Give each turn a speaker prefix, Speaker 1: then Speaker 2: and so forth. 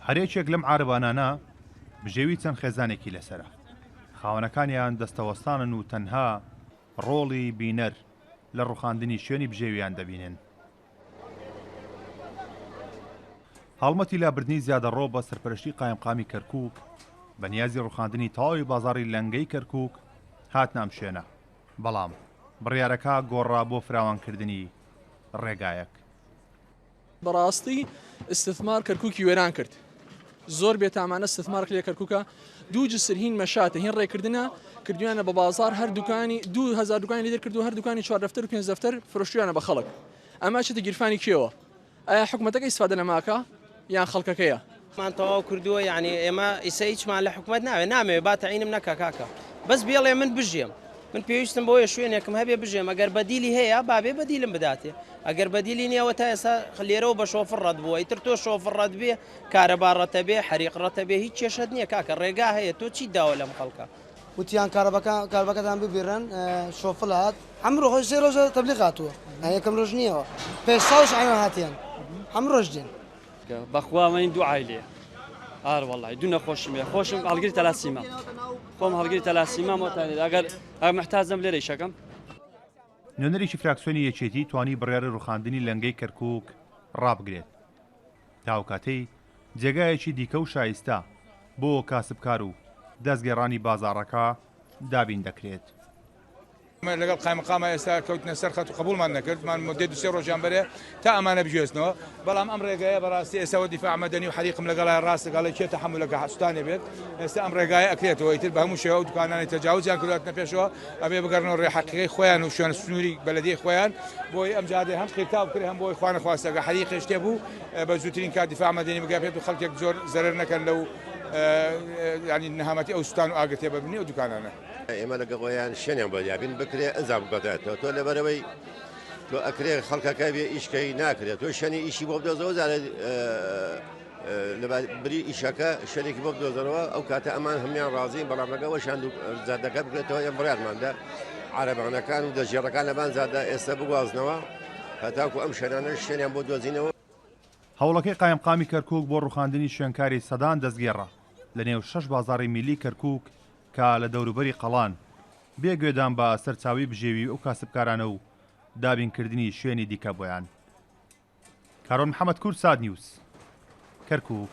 Speaker 1: هەرێکێک لەم عارەبانانە بژێوی چەند خێزانێکی لەسرە. خاوەنەکانیان دەستەوەستانن و تەنها ڕۆڵی بینەر لە ڕوخاندنی شوێنی بژێویان دەبینن. هەڵمەتی لابردنی زیادەڕۆ بە سەرپەرشتی قایمقامی کەرکووک بە نیازی ڕوخاندنی تەواوی بازاڕی لەنگەی کەرکووک هاتنە ئەم شوێنە، بەڵام بڕیارەکە گۆڕا بۆ فراوانکردنی ڕێگایەک.
Speaker 2: بەڕاستی استثمار کەرکووکی وێران کرد. زۆر بێتامانە استثمار لێ کەرکووکە دوو جسر هین مەشاتە هین ڕێکردنە کردویانە بە بازار هەر دوکانی 2000 دوکانی لێدر کردو هەر دوکانی 4 دەفتەر و 5 دەفتەر فرۆشتویانە بە خەڵک. ئەمە چێتە گیرفانی کێوە؟ ئایا حکوومەتەکە ئیسفادە لەماکە یان خەڵکەکەیە؟
Speaker 3: مان تەواو کردووە، یعنی ئێمە ئیسە هیچمان لە حکوومەت نامێ باتە عینم نەکە کاکە، بەس بێڵێ من بژێم، من پێویستم بۆیە شوێنێکم هەبێ بژێم، ئەگەر بەدیلی هەیە بابێ بەدیلم بداتێ، ئەگەر بەدیلی نییەوە تا ئێستا لێرەوە بە شۆفڕ ڕەت بووە، ئیتر تۆ شۆفڕ ڕەت بێ کارەبا ڕەتە بێ حەریق ڕەتە بێ هیچ کێشەت نییە کاکە، ڕێگا هەیە، تۆ چی داوە لەم خەڵکە؟
Speaker 4: وتیان کارەبەکەتان ببیڕن شۆفڵ هات هەموو ڕۆژ سێ ڕۆژە تەبلیغ هاتووە، یەکەم ڕۆژ نییەوە پێش ساڵش عینوان هاتیان هەموو ڕۆژ دێن.
Speaker 5: بەخوا من دوو عایلێ ئار وەڵی دوو نەخۆشم خۆشم هەڵگری تەلاسیمە خۆم هەڵگری تەلاسیمە مۆتانێت ئەگەر محتاجم لێرە یشەکەم.
Speaker 1: نوێنەرێکی فراکسیۆنی یەکێتی توانی بڕیارە ڕوخاندنی لەنگەی کەرکووک ڕابگرێت تاوکاتەی جێگایەکی دیکە و شایستە بۆ کاسبکار و دەستگێڕانی بازاڕەکە دابین دەکرێت.
Speaker 6: لەگەڵ قایمقامە ئێستا کەوتنە سەر خەت و قبولمان نەکردمان مدەی دوسێ ڕۆژیان بەرێ تا ئەمانە بژێستنەوە، بەڵام ئەم ڕێگایە بەڕاستی ئێستا دیفاع مەدەنی و حەریقم لەگەڵای ڕاست لەگەڵی کێ تەحملەکە حەسوستانێ بێت، ئێستا ئەم ڕێگایە ئەکرێتەوە ئیتر بە هەموو شێوە و دوکانانی تەجاوزیان کردواتنە پێشەوە ئەبێ بگەڕنەوە ڕێ حەقیقەی خۆیان و شوێنە سنووری بەلەدەی خۆیان بۆی ئەم جادێ هەم خێرتاو بکرێ هەم بۆی خوانە خواستەکە حەریقی شتێ بوو بە زووترین کات دیفاع مەدەنی بگەپێت و خەڵکێک زۆر زەرەر نەکەن لەو ینی نەهامەتی ئەو سوستان و ئاگرتێ ببنی و دوکانانە.
Speaker 7: ئێمە لەگە خۆیان شوێنیان بۆ یابین بکرێ ئەنجام بکاتێتەوە تۆ لەبەرەوەی تۆ ئەکرێ خەڵکەکە بێ ئیشکەی ناکرێت تۆ شوێنی ئیشی بۆ بدۆزەوە زارە بری ئیشەکە شوێنێکی بۆ بدۆزەوە ئەو کاتە ئەمان هەمیان ڕازین، بەڵام لەگەوە شان زادەکە بکرێتەوە ئەم بڕیارماندا عارەبانەکان و دەژێڕەکان لەبان زادە ئێستا بگوازنەوە هەتاکو ئەم شوێنانە شوێنیان بۆ دۆزینەوە.
Speaker 1: هەوڵەکەی قایمقامی کەرکووک بۆ ڕوخاندنی شوێنکاری سەدان دەستگێڕە لە نێو 6 بازاڕی میلی کەرکووک کە لە دەوروبەری قەڵان بێگوێدان بە سەرچاوی بژێوی ئەو کاسبکارانە و دابینکردنی شوێنی دیکە بۆیان. کارۆن محەممەد کورد ساد نیوز کەرکووک.